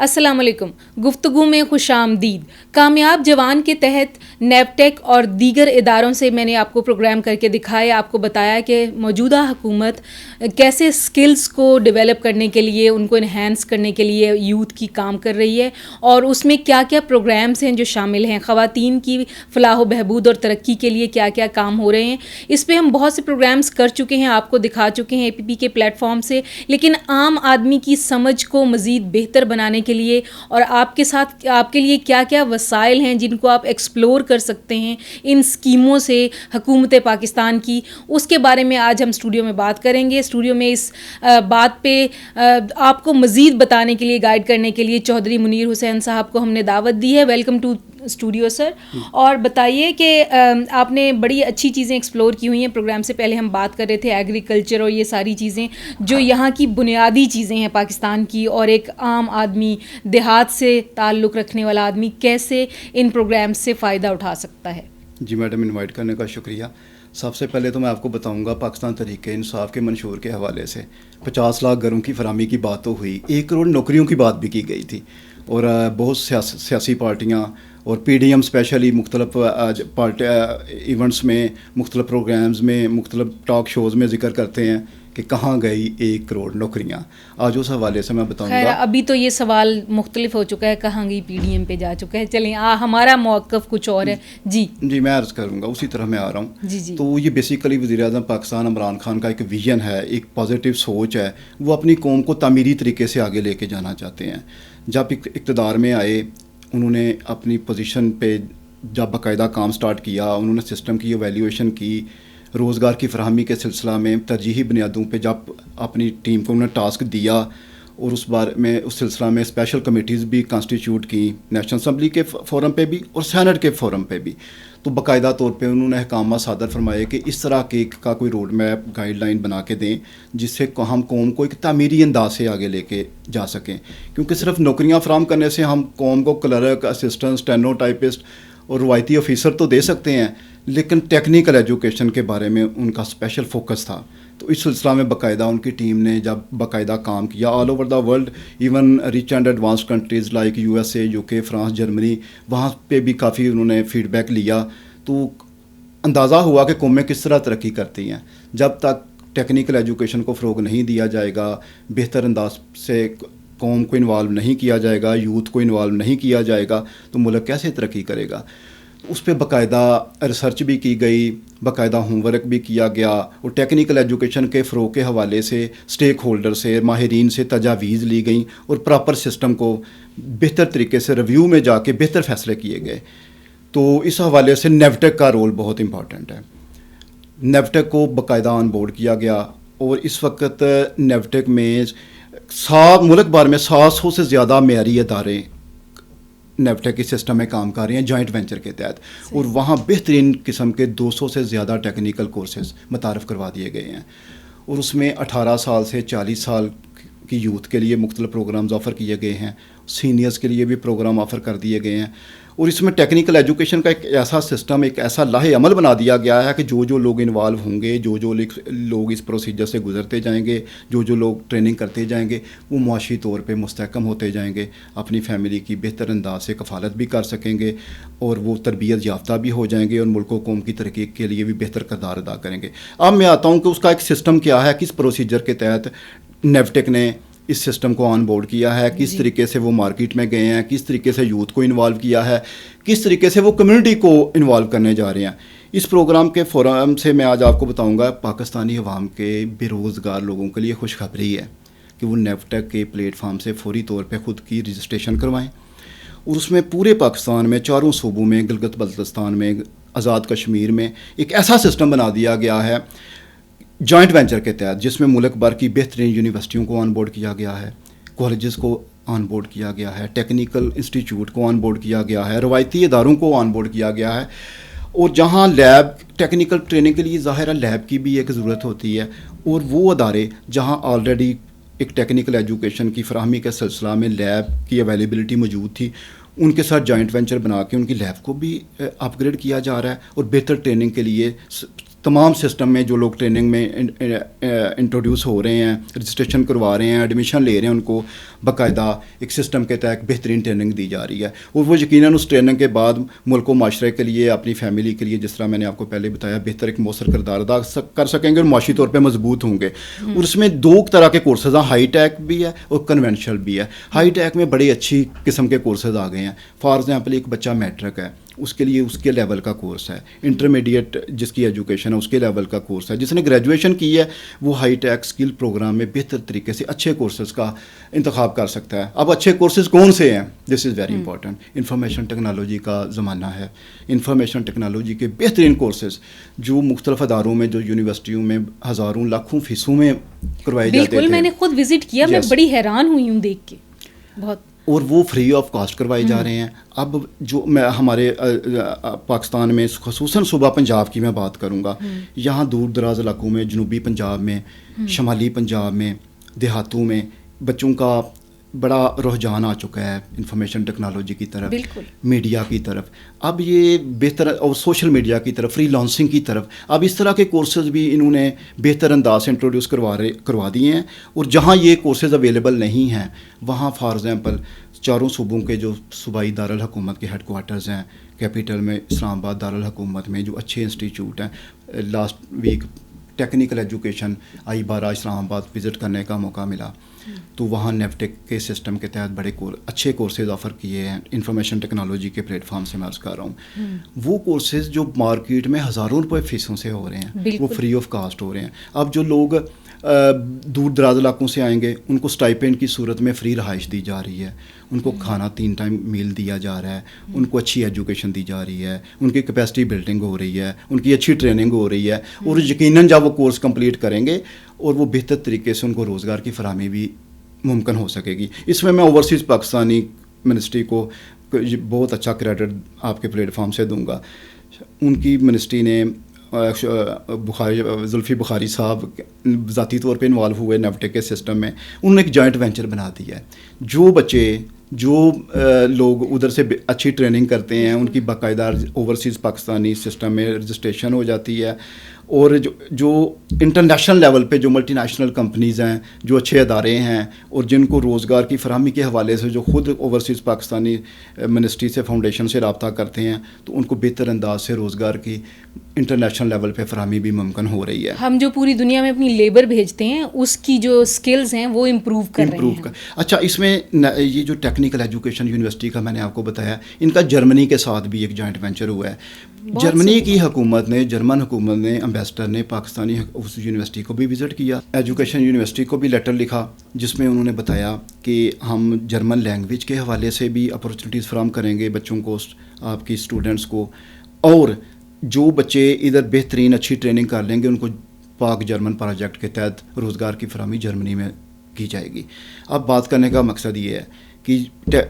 السلام علیکم. گفتگو میں خوش آمدید. کامیاب جوان کے تحت نیپٹیک اور دیگر اداروں سے میں نے آپ کو پروگرام کر کے دکھایا, آپ کو بتایا کہ موجودہ حکومت کیسے سکلز کو ڈیولپ کرنے کے لیے, ان کو انہینس کرنے کے لیے یوتھ کی کام کر رہی ہے, اور اس میں کیا کیا پروگرامز ہیں جو شامل ہیں, خواتین کی فلاح و بہبود اور ترقی کے لیے کیا کیا کام ہو رہے ہیں. اس پہ ہم بہت سے پروگرامز کر چکے ہیں, آپ کو دکھا چکے ہیں APP کے پلیٹ فارم سے, لیکن عام آدمی کی سمجھ کو مزید بہتر بنانے کے لیے اور آپ کے ساتھ آپ کے لیے کیا کیا وسائل ہیں جن کو آپ ایکسپلور کر سکتے ہیں ان اسکیموں سے حکومت پاکستان کی, اس کے بارے میں آج ہم اسٹوڈیو میں بات کریں گے. اسٹوڈیو میں اس بات پہ آپ کو مزید بتانے کے لیے, گائیڈ کرنے کے لیے چودھری منیر حسین صاحب کو ہم نے دعوت دی ہے. ویلکم ٹو اسٹوڈیو سر. اور بتائیے کہ آپ نے بڑی اچھی چیزیں ایکسپلور کی ہوئی ہیں. پروگرام سے پہلے ہم بات کر رہے تھے ایگریکلچر اور یہ ساری چیزیں جو یہاں کی بنیادی چیزیں ہیں پاکستان کی, اور ایک عام آدمی, دیہات سے تعلق رکھنے والا آدمی کیسے ان پروگرام سے فائدہ اٹھا سکتا ہے. جی میڈم, انوائٹ کرنے کا شکریہ. سب سے پہلے تو میں آپ کو بتاؤں گا پاکستان تحریک انصاف کے منشور کے حوالے سے 50 لاکھ گھروں کی فراہمی کی بات تو ہوئی, 1 کروڑ نوکریوں کی بات بھی کی گئی تھی, اور بہت سیاسی پارٹیاں اور PDM اسپیشلی مختلف ایونٹس میں, مختلف پروگرامز میں, مختلف ٹاک شوز میں ذکر کرتے ہیں کہ کہاں گئی 1 کروڑ نوکریاں. آج اس حوالے سے میں بتاؤں گا. ابھی تو یہ سوال مختلف ہو چکا ہے, کہاں گئی PDM پہ جا چکا ہے. چلیں ہمارا موقف کچھ اور ہے. جی میں عرض کروں گا, اسی طرح میں آ رہا ہوں. جی. تو یہ بیسیکلی وزیر اعظم پاکستان عمران خان کا ایک ویژن ہے, ایک پازیٹیو سوچ ہے. وہ اپنی قوم کو تعمیری طریقے سے آگے لے کے جانا چاہتے ہیں. جب اقتدار میں آئے, انہوں نے اپنی پوزیشن پہ جب باقاعدہ کام سٹارٹ کیا, انہوں نے سسٹم کی ایویلیویشن کی, روزگار کی فراہمی کے سلسلہ میں ترجیحی بنیادوں پہ جب اپنی ٹیم کو انہوں نے ٹاسک دیا, اور اس بارے میں اس سلسلہ میں اسپیشل کمیٹیز بھی کانسٹیٹیوٹ کی, نیشنل اسمبلی کے فورم پہ بھی اور سینٹ کے فورم پہ بھی. تو باقاعدہ طور پہ انہوں نے احکامات صادر فرمائے کہ اس طرح کا کوئی روڈ میپ گائیڈ لائن بنا کے دیں جس سے ہم قوم کو ایک تعمیری انداز سے آگے لے کے جا سکیں. کیونکہ صرف نوکریاں فراہم کرنے سے ہم قوم کو کلرک, اسسٹنٹ, اسٹینو ٹائپسٹ اور روایتی آفیسر تو دے سکتے ہیں, لیکن ٹیکنیکل ایجوکیشن کے بارے میں ان کا اسپیشل فوکس تھا. تو اس سلسلہ میں باقاعدہ ان کی ٹیم نے جب باقاعدہ کام کیا all over the world, even reach and advance countries like USA, UK, France, Germany, وہاں پہ بھی کافی انہوں نے فیڈ بیک لیا. تو اندازہ ہوا کہ قومیں کس طرح ترقی کرتی ہیں. جب تک ٹیکنیکل ایجوکیشن کو فروغ نہیں دیا جائے گا, بہتر انداز سے قوم کو انوالو نہیں کیا جائے گا, یوتھ کو انوالو نہیں کیا جائے گا, تو ملک کیسے ترقی کرے گا. اس پہ باقاعدہ ریسرچ بھی کی گئی, باقاعدہ ہوم ورک بھی کیا گیا, اور ٹیکنیکل ایجوکیشن کے فروغ کے حوالے سے اسٹیک ہولڈر سے, ماہرین سے تجاویز لی گئیں, اور پراپر سسٹم کو بہتر طریقے سے ریویو میں جا کے بہتر فیصلے کیے گئے. تو اس حوالے سے نیپٹیک کا رول بہت امپارٹنٹ ہے. نیپٹیک کو باقاعدہ آن بورڈ کیا گیا, اور اس وقت نیپٹیک میں ملک بھر میں 700 سے زیادہ معیاری ادارے نیپٹیک کے سسٹم میں کام کر رہے ہیں جوائنٹ وینچر کے تحت, اور وہاں بہترین قسم کے 200 سے زیادہ ٹیکنیکل کورسز متعارف کروا دیے گئے ہیں. اور اس میں 18 سال سے 40 سال کی یوتھ کے لیے مختلف پروگرامز آفر کیے گئے ہیں, سینئرز کے لیے بھی پروگرام آفر کر دیے گئے ہیں. اور اس میں ٹیکنیکل ایجوکیشن کا ایک ایسا سسٹم, ایک ایسا لاہے عمل بنا دیا گیا ہے کہ جو لوگ انوالو ہوں گے, جو لوگ اس پروسیجر سے گزرتے جائیں گے, جو لوگ ٹریننگ کرتے جائیں گے, وہ معاشی طور پہ مستحکم ہوتے جائیں گے, اپنی فیملی کی بہتر انداز سے کفالت بھی کر سکیں گے, اور وہ تربیت یافتہ بھی ہو جائیں گے, اور ملک و قوم کی ترقی کے لیے بھی بہتر کردار ادا کریں گے. اب میں آتا ہوں کہ اس کا ایک سسٹم کیا ہے, کس پروسیجر کے تحت نیپٹیک نے اس سسٹم کو آن بورڈ کیا ہے, کس طریقے سے وہ مارکیٹ میں گئے ہیں, کس طریقے سے یوتھ کو انوالو کیا ہے, کس طریقے سے وہ کمیونٹی کو انوالو کرنے جا رہے ہیں. اس پروگرام کے فورم سے میں آج آپ کو بتاؤں گا پاکستانی عوام کے بے روزگار لوگوں کے لیے خوشخبری ہے کہ وہ نیپٹیک کے پلیٹ فارم سے فوری طور پہ خود کی رجسٹریشن کروائیں, اور اس میں پورے پاکستان میں 4 صوبوں میں, گلگت بلتستان میں, آزاد کشمیر میں ایک ایسا سسٹم بنا دیا گیا ہے جوائنٹ وینچر کے تحت, جس میں ملک بھر کی بہترین یونیورسٹیوں کو آن بورڈ کیا گیا ہے, کالجز کو آن بورڈ کیا گیا ہے, ٹیکنیکل انسٹیٹیوٹ کو آن بورڈ کیا گیا ہے, روایتی اداروں کو آن بورڈ کیا گیا ہے. اور جہاں لیب ٹیکنیکل ٹریننگ کے لیے ظاہر ہے لیب کی بھی ایک ضرورت ہوتی ہے, اور وہ ادارے جہاں آلریڈی ایک ٹیکنیکل ایجوکیشن کی فراہمی کے سلسلہ میں لیب کی اویلیبلٹی موجود تھی, ان کے ساتھ جوائنٹ وینچر بنا کے ان کی لیب کو بھی اپ گریڈ کیا جا رہا ہے, اور بہتر ٹریننگ کے لیے تمام سسٹم میں جو لوگ ٹریننگ میں انٹروڈیوس ہو رہے ہیں، رجسٹریشن کروا رہے ہیں، ایڈمیشن لے رہے ہیں، ان کو باقاعدہ ایک سسٹم کے تحت بہترین ٹریننگ دی جا رہی ہے، اور وہ یقیناً اس ٹریننگ کے بعد ملک و معاشرے کے لیے، اپنی فیملی کے لیے، جس طرح میں نے آپ کو پہلے بتایا، بہتر ایک مؤثر کردار ادا کر سکیں گے اور معاشی طور پہ مضبوط ہوں گے۔ اور اس میں 2 طرح کے کورسز ہیں، ہائی ٹیک بھی ہے اور کنونشنل بھی ہے۔ ہائی ٹیک میں بڑی اچھی قسم کے کورسز آ گئے ہیں۔ فار ایگزامپل ایک بچہ میٹرک ہے، اس کے لیے اس کے لیول کا کورس ہے، انٹرمیڈیٹ جس کی ایجوکیشن ہے اس کے لیول کا کورس ہے، جس نے گریجویشن کی ہے وہ ہائی ٹیک اسکل پروگرام میں بہتر طریقے سے اچھے کورسز کا انتخاب کر سکتا ہے۔ اب اچھے کورسز کون سے ہیں؟ This is very important. Information technology کا زمانہ ہے، انفارمیشن ٹیکنالوجی کے بہترین کورسز جو مختلف اداروں میں، جو یونیورسٹیوں میں ہزاروں لاکھوں فیسوں میں کروائے جاتے تھے، بالکل، میں نے خود وزٹ کیا، میں بڑی حیران ہوئی ہوں دیکھ کے، بہت، اور وہ فری آف کاسٹ کروائے جا رہے ہیں۔ اب جو میں ہمارے پاکستان میں خصوصاً صوبہ پنجاب کی میں بات کروں گا، یہاں دور دراز علاقوں میں، جنوبی پنجاب میں، شمالی پنجاب میں، دیہاتوں میں بچوں کا بڑا رجحان آ چکا ہے انفارمیشن ٹیکنالوجی کی طرف، میڈیا کی طرف، اب یہ بہتر، اور سوشل میڈیا کی طرف، فری لانسنگ کی طرف، اب اس طرح کے کورسز بھی انہوں نے بہتر انداز سے انٹروڈیوس کروا دیے ہیں۔ اور جہاں یہ کورسز اویلیبل نہیں ہیں وہاں فار ایگزامپل 4 صوبوں کے جو صوبائی دارالحکومت کے ہیڈ کوارٹرز ہیں، کیپٹل میں اسلام آباد دارالحکومت میں جو اچھے انسٹیٹیوٹ ہیں، لاسٹ ویک ٹیکنیکل ایجوکیشن آئی 12 اسلام آباد وزٹ کرنے کا موقع ملا، تو وہاں نیفٹیک کے سسٹم کے تحت بڑے اچھے کورسز آفر کیے ہیں انفارمیشن ٹیکنالوجی کے پلیٹ فارم سے میں عرض کر رہا ہوں۔ وہ کورسز جو مارکیٹ میں ہزاروں روپے فیسوں سے ہو رہے ہیں وہ فری آف کاسٹ ہو رہے ہیں۔ اب جو لوگ دور دراز علاقوں سے آئیں گے ان کو اسٹائپینڈ کی صورت میں فری رہائش دی جا رہی ہے، ان کو کھانا 3 ٹائم میل دیا جا رہا ہے، ان کو اچھی ایجوکیشن دی جا رہی ہے، ان کی کیپیسٹی بلڈنگ ہو رہی ہے، ان کی اچھی ٹریننگ ہو رہی ہے، اور یقیناً جب وہ کورس کمپلیٹ کریں گے اور وہ بہتر طریقے سے ان کو روزگار کی فراہمی بھی ممکن ہو سکے گی۔ اس میں اوورسیز پاکستانی منسٹری کو بہت اچھا کریڈٹ آپ کے پلیٹ فارم سے دوں گا۔ ان کی منسٹری نے زلفی بخاری صاحب ذاتی طور پہ انوالو ہوئے نیفٹیک کے سسٹم میں، انہوں نے ایک جوائنٹ وینچر بنا دیا ہے۔ جو بچے، جو لوگ ادھر سے اچھی ٹریننگ کرتے ہیں ان کی باقاعدہ اوورسیز پاکستانی سسٹم میں رجسٹریشن ہو جاتی ہے، اور جو انٹرنیشنل لیول پہ جو ملٹی نیشنل کمپنیز ہیں، جو اچھے ادارے ہیں اور جن کو روزگار کی فراہمی کے حوالے سے جو خود اوورسیز پاکستانی منسٹری سے فاؤنڈیشن سے رابطہ کرتے ہیں، تو ان کو بہتر انداز سے روزگار کی انٹرنیشنل لیول پہ فراہمی بھی ممکن ہو رہی ہے۔ ہم جو پوری دنیا میں اپنی لیبر بھیجتے ہیں اس کی جو سکلز ہیں وہ امپروو کر رہے ہیں۔ اچھا، اس میں یہ جو ٹیکنیکل ایجوکیشن یونیورسٹی کا میں نے آپ کو بتایا، ان کا جرمنی کے ساتھ بھی ایک جوائنٹ وینچر ہوا ہے۔ جرمنی کی حکومت نے، جرمن حکومت نے، امبیسڈر نے پاکستانی اس یونیورسٹی کو بھی وزٹ کیا، ایجوکیشن یونیورسٹی کو بھی لیٹر لکھا جس میں انہوں نے بتایا کہ ہم جرمن لینگویج کے حوالے سے بھی اپرچونیٹیز فراہم کریں گے بچوں کو، آپ کی اسٹوڈنٹس کو، اور جو بچے ادھر بہترین اچھی ٹریننگ کر لیں گے ان کو پاک جرمن پروجیکٹ کے تحت روزگار کی فراہمی جرمنی میں کی جائے گی۔ اب بات کرنے کا مقصد یہ ہے کہ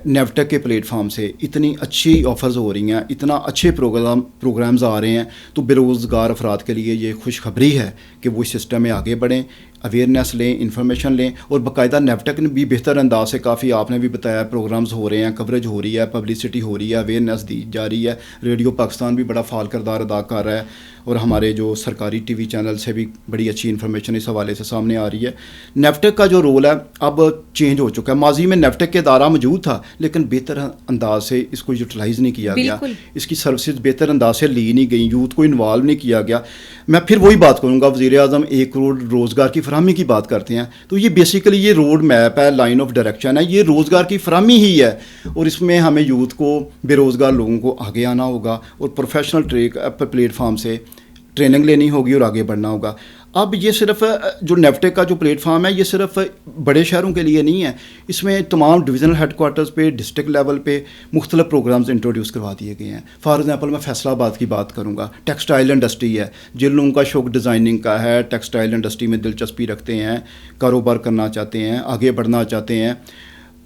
نیفٹیک کے پلیٹ فارم سے اتنی اچھی آفرز ہو رہی ہیں، اتنا اچھے پروگرامز آ رہے ہیں، تو بے روزگار افراد کے لیے یہ خوشخبری ہے کہ وہ اس سسٹم میں آگے بڑھیں، اویئرنیس لیں، انفارمیشن لیں، اور باقاعدہ نیفٹیک نے بھی بہتر انداز سے، کافی آپ نے بھی بتایا، پروگرامز ہو رہے ہیں، کوریج ہو رہی ہے، پبلسٹی ہو رہی ہے، اویئرنیس دی جا رہی ہے۔ ریڈیو پاکستان بھی بڑا فعال کردار ادا کر رہا ہے، اور ہمارے جو سرکاری ٹی وی چینل سے بھی بڑی اچھی انفارمیشن اس حوالے سے سامنے آ رہی ہے۔ نیفٹیک کا جو رول ہے اب چینج ہو چکا ہے۔ ماضی میں نیفٹیک کے ادارہ موجود تھا لیکن بہتر انداز سے اس کو یوٹیلائز نہیں کیا گیا، اس کی سروسز بہتر انداز سے لی نہیں گئی، یوتھ کو انوالو نہیں کیا گیا۔ میں پھر وہی بات کروں گا، وزیر اعظم 1 کروڑ روزگار کی فراہمی کی بات کرتے ہیں، تو یہ بیسیکلی یہ روڈ میپ ہے، لائن آف ڈائریکشن ہے، یہ روزگار کی فراہمی ہی ہے، اور اس میں ہمیں یوتھ کو، بے روزگار لوگوں کو آگے آنا ہوگا اور پروفیشنل پلیٹ فارم سے ٹریننگ لینی ہوگی اور آگے بڑھنا ہوگا۔ اب یہ صرف جو نیفٹیک کا جو پلیٹ فارم ہے یہ صرف بڑے شہروں کے لیے نہیں ہے، اس میں تمام ڈویژنل ہیڈ کوارٹرز پہ، ڈسٹرکٹ لیول پہ مختلف پروگرامز انٹروڈیوس کروا دیے گئے ہیں۔ فار ایگزامپل میں فیصل آباد کی بات کروں گا، ٹیکسٹائل انڈسٹری ہے، جن لوگوں کا شوق ڈیزائننگ کا ہے، ٹیکسٹائل انڈسٹری میں دلچسپی رکھتے ہیں، کاروبار کرنا چاہتے ہیں، آگے بڑھنا چاہتے ہیں،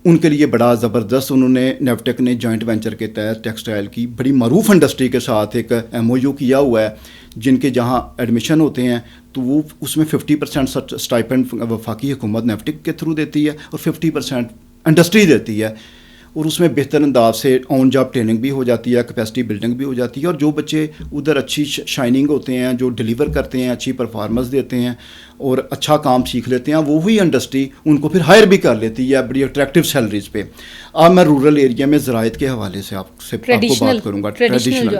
ان کے لیے بڑا زبردست انہوں نے نیفٹیک نے جوائنٹ وینچر کے تحت ٹیکسٹائل کی بڑی معروف انڈسٹری کے ساتھ ایک MOU کیا ہوا ہے، جن کے جہاں ایڈمیشن ہوتے ہیں تو وہ اس میں 50% اسٹائپنڈ وفاقی حکومت نیفٹیک کے تھرو دیتی ہے اور 50% انڈسٹری دیتی ہے، اور اس میں بہتر انداز سے آن جاب ٹریننگ بھی ہو جاتی ہے, کیپیسٹی بلڈنگ بھی ہو جاتی ہے, اور جو بچے ادھر اچھی شائننگ ہوتے ہیں, جو ڈیلیور کرتے ہیں, اچھی پرفارمنس دیتے ہیں اور اچھا کام سیکھ لیتے ہیں, وہی انڈسٹری ان کو پھر ہائر بھی کر لیتی ہے بڑی اٹریکٹیو سیلریز پہ. اب میں رورل ایریا میں زراعت کے حوالے سے آپ کو بات کروں گا. ٹریڈیشنل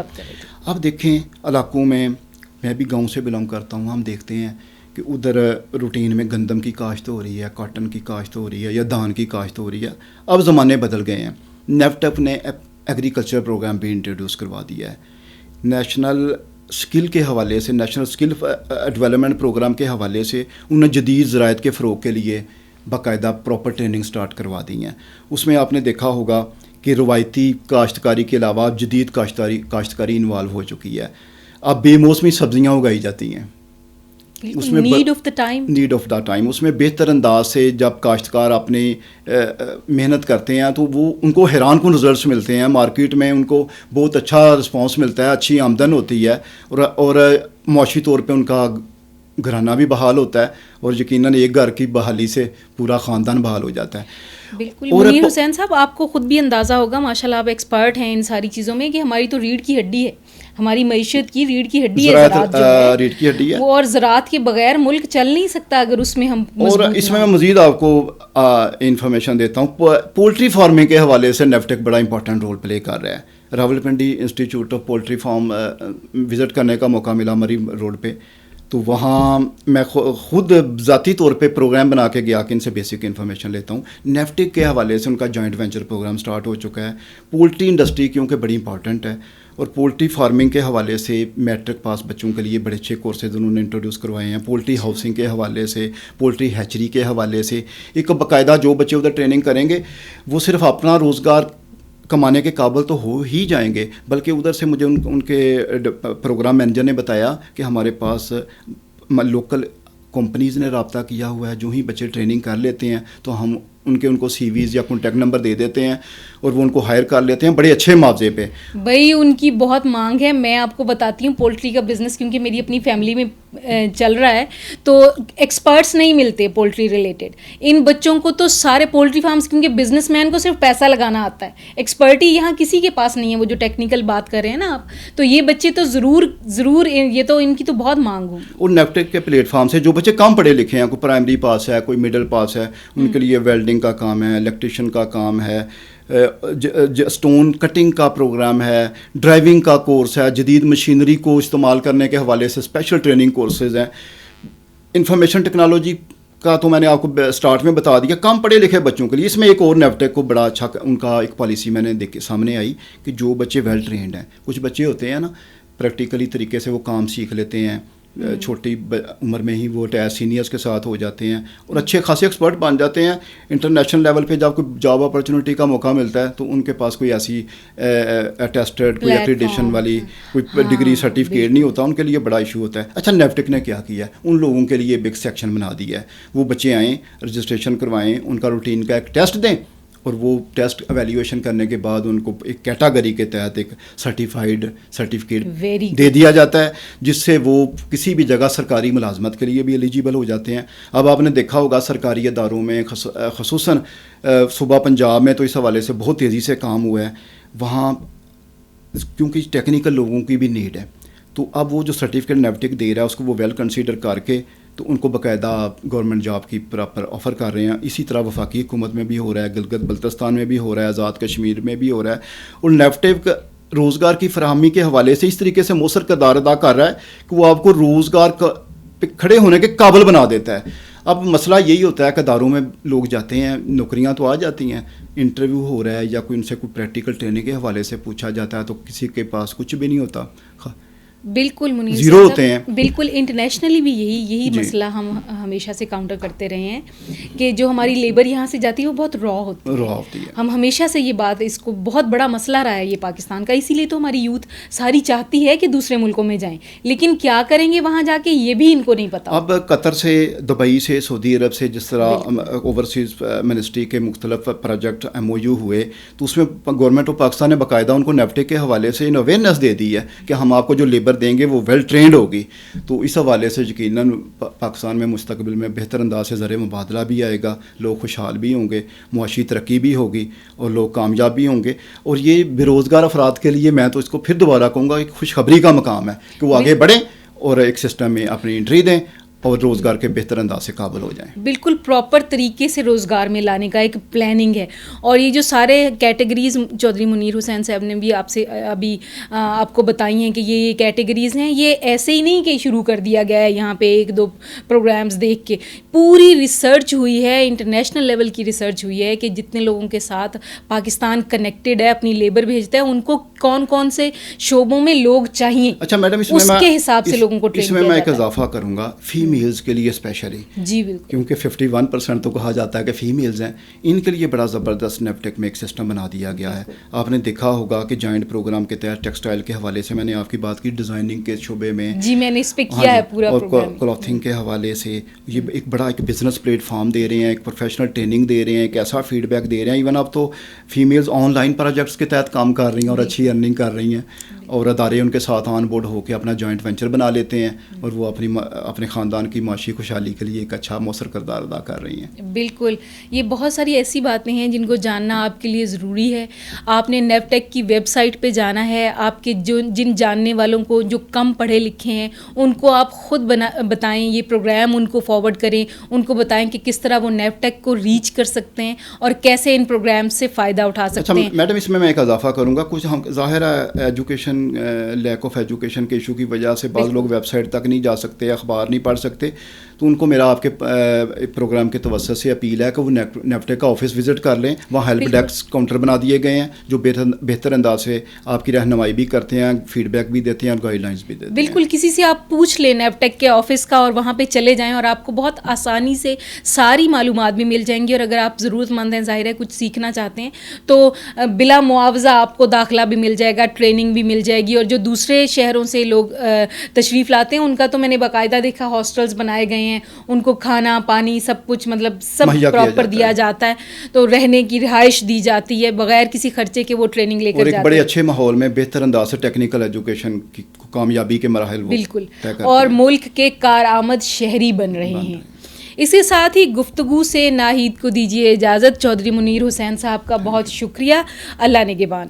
اب دیکھیں علاقوں میں بھی گاؤں سے بلانگ کرتا ہوں, ہم دیکھتے ہیں کہ ادھر روٹین میں گندم کی کاشت ہو رہی ہے, کاٹن کی کاشت ہو رہی ہے, یا دھان کی کاشت ہو رہی ہے. اب زمانے بدل گئے ہیں. نیفٹپ نے ایگریکلچر پروگرام بھی انٹروڈیوس کروا دیا ہے. نیشنل اسکل کے حوالے سے, نیشنل اسکل ڈیولپمنٹ پروگرام کے حوالے سے انہوں نے جدید زراعت کے فروغ کے لیے باقاعدہ پراپر ٹریننگ سٹارٹ کروا دی ہیں. اس میں آپ نے دیکھا ہوگا کہ روایتی کاشتکاری کے علاوہ جدید کاشتکاری انوالو ہو چکی ہے. اب بے موسمی سبزیاں اگائی جاتی ہیں, اس میں نیڈ آف دا ٹائم. اس میں بہتر انداز سے جب کاشتکار اپنی محنت کرتے ہیں تو وہ ان کو حیران کن رزلٹس ملتے ہیں. مارکیٹ میں ان کو بہت اچھا رسپانس ملتا ہے, اچھی آمدن ہوتی ہے, اور معاشی طور پہ ان کا گھرانہ بھی بحال ہوتا ہے, اور یقیناً ایک گھر کی بحالی سے پورا خاندان بحال ہو جاتا ہے. بالکل. منیر حسین صاحب, آپ کو خود بھی اندازہ ہوگا, ماشاءاللہ آپ ایکسپرٹ ہیں ان ساری چیزوں میں, کہ ہماری تو ریڑھ کی ہڈی ہے, ہماری معیشت کی ریڑھ کی ہڈی ہے زراعت, جو ہے ریڑھ کی ہڈی ہے, وہ, اور زراعت کے بغیر ملک چل نہیں سکتا اگر اس میں ہم. اور اس میں مزید آپ کو انفارمیشن دیتا ہوں. پولٹری فارمنگ کے حوالے سے نیفٹیک بڑا امپورٹنٹ رول پلے کر رہا ہے. Rawalpindi institute of poultry farm visit کرنے کا موقع ملا مری روڈ پہ, تو وہاں میں خود ذاتی طور پہ پروگرام بنا کے گیا کہ ان سے بیسک انفارمیشن لیتا ہوں. نیفٹک کے حوالے سے ان کا جوائنٹ وینچر پروگرام سٹارٹ ہو چکا ہے. پولٹری انڈسٹری کیونکہ بڑی امپارٹنٹ ہے, اور پولٹری فارمنگ کے حوالے سے میٹرک پاس بچوں کے لیے بڑے اچھے کورسز انہوں نے انٹروڈیوس کروائے ہیں. پولٹری ہاؤسنگ کے حوالے سے, پولٹری ہیچری کے حوالے سے ایک باقاعدہ جو بچے ادھر ٹریننگ کریں گے وہ صرف اپنا روزگار کمانے کے قابل تو ہو ہی جائیں گے, بلکہ ادھر سے مجھے ان کے پروگرام مینیجر نے بتایا کہ ہمارے پاس لوکل کمپنیز نے رابطہ کیا ہوا ہے. جو ہی بچے ٹریننگ کر لیتے ہیں تو ہم ان کو سی ویز یا کانٹیکٹ نمبر دے دیتے ہیں, اور وہ ان کو ہائر کر لیتے ہیں بڑے اچھے معاوضے پہ. بھائی ان کی بہت مانگ ہے. میں آپ کو بتاتی ہوں پولٹری کا بزنس کیونکہ میری اپنی فیملی میں چل رہا ہے, تو ایکسپرٹس نہیں ملتے پولٹری ریلیٹڈ. ان بچوں کو تو سارے پولٹری فارمز, کیونکہ بزنس مین کو صرف پیسہ لگانا آتا ہے, ایکسپرٹی یہاں کسی کے پاس نہیں ہے. وہ جو ٹیکنیکل بات کر رہے ہیں نا آپ, تو یہ بچے تو ضرور یہ تو ان کی تو بہت مانگ ہوگی. اور نیفٹیک کے پلیٹ فارم سے جو بچے کم پڑھے لکھے ہیں, کوئی پرائمری پاس ہے, کوئی مڈل پاس ہے, ان کے لیے ویلڈنگ کا کام ہے, الیکٹریشین کا کام ہے, اسٹون کٹنگ کا پروگرام ہے, ڈرائیونگ کا کورس ہے, جدید مشینری کو استعمال کرنے کے حوالے سے اسپیشل ٹریننگ کورسز ہیں. انفارمیشن ٹیکنالوجی کا تو میں نے آپ کو اسٹارٹ میں بتا دیا, کم پڑھے لکھے بچوں کے لیے. اس میں ایک اور نیفٹیک کو بڑا اچھا ان کا ایک پالیسی میں نے سامنے آئی کہ جو بچے ویل ٹرینڈ ہیں, کچھ بچے ہوتے ہیں نا پریکٹیکلی طریقے سے وہ کام سیکھ لیتے ہیں, چھوٹی عمر میں ہی وہ سینئرس کے ساتھ ہو جاتے ہیں اور اچھے خاصے ایکسپرٹ بن جاتے ہیں. انٹرنیشنل لیول پہ جب کوئی جاب اپرچونیٹی کا موقع ملتا ہے تو ان کے پاس کوئی ایسی اٹیسٹڈ کوئی ایکریڈیشن والی کوئی ڈگری سرٹیفکیٹ نہیں ہوتا, ان کے لیے بڑا ایشو ہوتا ہے. اچھا نیفٹک نے کیا کیا ہے, ان لوگوں کے لیے بگ سیکشن بنا دیا ہے. وہ بچے آئیں, رجسٹریشن کروائیں, ان کا روٹین کا ایک ٹیسٹ دیں, اور وہ ٹیسٹ ایویلیویشن کرنے کے بعد ان کو ایک کیٹاگری کے تحت ایک سرٹیفائڈ سرٹیفکیٹ دے دیا جاتا ہے, جس سے وہ کسی بھی جگہ سرکاری ملازمت کے لیے بھی ایلیجیبل ہو جاتے ہیں. اب آپ نے دیکھا ہوگا سرکاری اداروں میں خصوصاً صوبہ پنجاب میں تو اس حوالے سے بہت تیزی سے کام ہوا ہے. وہاں کیونکہ ٹیکنیکل لوگوں کی بھی نیڈ ہے, تو اب وہ جو سرٹیفکیٹ نیفٹک دے رہا ہے اس کو وہ ویل کنسیڈر کر کے تو ان کو باقاعدہ گورنمنٹ جاب کی پراپر آفر کر رہے ہیں. اسی طرح وفاقی حکومت میں بھی ہو رہا ہے, گلگت بلتستان میں بھی ہو رہا ہے, آزاد کشمیر میں بھی ہو رہا ہے. اور نیفٹک روزگار کی فراہمی کے حوالے سے اس طریقے سے مؤثر کردار ادا کر رہا ہے کہ وہ آپ کو روزگار پہ کھڑے ہونے کے قابل بنا دیتا ہے. اب مسئلہ یہی ہوتا ہے کہ اداروں میں لوگ جاتے ہیں, نوکریاں تو آ جاتی ہیں, انٹرویو ہو رہا ہے یا کوئی ان سے کوئی پریکٹیکل ٹریننگ کے حوالے سے پوچھا جاتا ہے تو کسی کے پاس کچھ بھی نہیں ہوتا. بالکل منیر زیرو ہوتے ہیں. بالکل انٹرنیشنلی بھی یہی مسئلہ ہم ہمیشہ سے کاؤنٹر کرتے رہے ہیں کہ جو ہماری لیبر یہاں سے جاتی ہے وہ بہت را ہوتی ہے. ہم ہمیشہ سے یہ بات, اس کو بہت بڑا مسئلہ رہا ہے یہ پاکستان کا, اسی لیے تو ہماری یوتھ ساری چاہتی ہے کہ دوسرے ملکوں میں جائیں, لیکن کیا کریں گے وہاں جا کے یہ بھی ان کو نہیں پتا. اب قطر سے, دبئی سے, سعودی عرب سے جس طرح اوورسیز منسٹری کے مختلف پروجیکٹ MOU ہوئے تو اس میں گورنمنٹ آف پاکستان نے باقاعدہ ان کو نیفٹک کے حوالے سے اویئرنیس دے دی ہے کہ ہم آپ کو جو لیبر لیبر دیں گے وہ ویل ٹرینڈ ہوگی، تو اس حوالے سے یقیناً پاکستان میں مستقبل میں بہتر انداز سے زر مبادلہ بھی آئے گا، لوگ خوشحال بھی ہوں گے، معاشی ترقی بھی ہوگی اور لوگ کامیاب بھی ہوں گے. اور یہ بے روزگار افراد کے لیے میں تو اس کو پھر دوبارہ کہوں گا ایک خوشخبری کا مقام ہے کہ وہ آگے بڑھیں اور ایک سسٹم میں اپنی انٹری دیں اور روزگار کے بہتر انداز سے قابل ہو جائیں. بالکل پراپر طریقے سے روزگار میں لانے کا ایک پلاننگ ہے. اور یہ جو سارے کیٹیگریز چودھری منیر حسین صاحب نے بھی آپ سے ابھی آپ کو بتائی ہیں کہ یہ کیٹیگریز ہیں، یہ ایسے ہی نہیں کہ شروع کر دیا گیا ہے یہاں پہ ایک دو پروگرامز دیکھ کے. پوری ریسرچ ہوئی ہے، انٹرنیشنل لیول کی ریسرچ ہوئی ہے کہ جتنے لوگوں کے ساتھ پاکستان کنیکٹڈ ہے، اپنی لیبر بھیجتا ہے، ان کو کون کون سے شعبوں میں لوگ چاہیے. اچھا میڈم، اس کے حساب سے لوگوں کو ٹرین کیا اس میں میں ایک جاتا ہے. اضافہ کروں گا فیمیلز کے لیے اسپیشلی، جی بالکل، کیونکہ 51% تو کہا جاتا ہے کہ فیمیلز ہیں، ان کے لیے بڑا زبردست نیپٹیک میں ایک سسٹم بنا دیا گیا ہے. آپ نے دیکھا ہوگا کہ جوائنٹ پروگرام کے تحت ٹیکسٹائل کے حوالے سے میں نے آپ کی بات کی، ڈیزائننگ کے شعبے میں جی میں نے اس پہ کیا ہے پورا پروگرام، اور کلوتھنگ کے حوالے سے یہ ایک بڑا ایک بزنس پلیٹ فارم دے رہے ہیں، ایک پروفیشنل ٹریننگ دے رہے ہیں، ایک ایسا فیڈ بیک دے رہے ہیں. ایون اب تو فیمیلز آن لائن پروجیکٹس کے تحت کام کر رہی ہیں اور اچھی ارننگ کر رہی ہیں، اور ادارے ان کے ساتھ آن بورڈ ہو کے اپنا جوائنٹ وینچر بنا لیتے ہیں اور وہ اپنے خاندان کی معاشی خوشحالی کے لیے ایک اچھا مؤثر کردار ادا کر رہی ہیں. بالکل، یہ بہت ساری ایسی باتیں ہیں جن کو جاننا آپ کے لیے ضروری ہے. آپ نے نیپٹیک کی ویب سائٹ پہ جانا ہے. آپ کے جن جاننے والوں کو جو کم پڑھے لکھے ہیں ان کو آپ خود بتائیں، یہ پروگرام ان کو فارورڈ کریں، ان کو بتائیں کہ کس طرح وہ نیپٹیک کو ریچ کر سکتے ہیں اور کیسے ان پروگرام سے فائدہ اٹھا سکتے ہیں. اچھا میڈم، اس میں ایک اضافہ کروں گا. کچھ ہم ظاہر ہے ایجوکیشن لیک آف ایجوکیشن کے ایشو کی وجہ سے بعض لوگ ویب سائٹ تک نہیں جا سکتے، اخبار نہیں پڑھ سکتے، تو ان کو میرا آپ کے پروگرام کے توسط سے اپیل ہے کہ وہ نیپٹیک کا آفس وزٹ کر لیں. وہاں ہیلپ ڈیسک کاؤنٹر بنا دیے گئے ہیں جو بہتر انداز سے آپ کی رہنمائی بھی کرتے ہیں، فیڈ بیک بھی دیتے ہیں اور گائیڈ لائنس بھی دیتے ہیں. بالکل، کسی سے آپ پوچھ لیں نیپٹیک کے آفس کا اور وہاں پہ چلے جائیں اور آپ کو بہت آسانی سے ساری معلومات بھی مل جائیں گی. اور اگر آپ ضرورت مند ہیں، ظاہر ہے کچھ سیکھنا چاہتے ہیں، تو بلا معاوضہ آپ کو داخلہ بھی مل جائے گا، ٹریننگ بھی مل جائے گی. اور جو دوسرے شہروں سے لوگ تشریف لاتے ہیں ان کا تو میں نے باقاعدہ دیکھا ہاسٹلز بنائے گئے ہیں، ان کو کھانا پانی سب کچھ مطلب سب پراپر دیا جاتا ہے، تو رہنے کی رہائش دی جاتی ہے بغیر کسی خرچے کے، وہ ٹریننگ لے کر جاتے ہیں. اور ایک بڑے اچھے ماحول میں بہتر انداز سے ٹیکنیکل ایجوکیشن کی کامیابی کے مراحل بالکل، اور ملک کے کارآمد شہری بن رہے ہیں. اس کے ساتھ ہی گفتگو سے ناہید کو دیجیے اجازت. چودھری منیر حسین صاحب کا بہت شکریہ. اللہ نگہبان.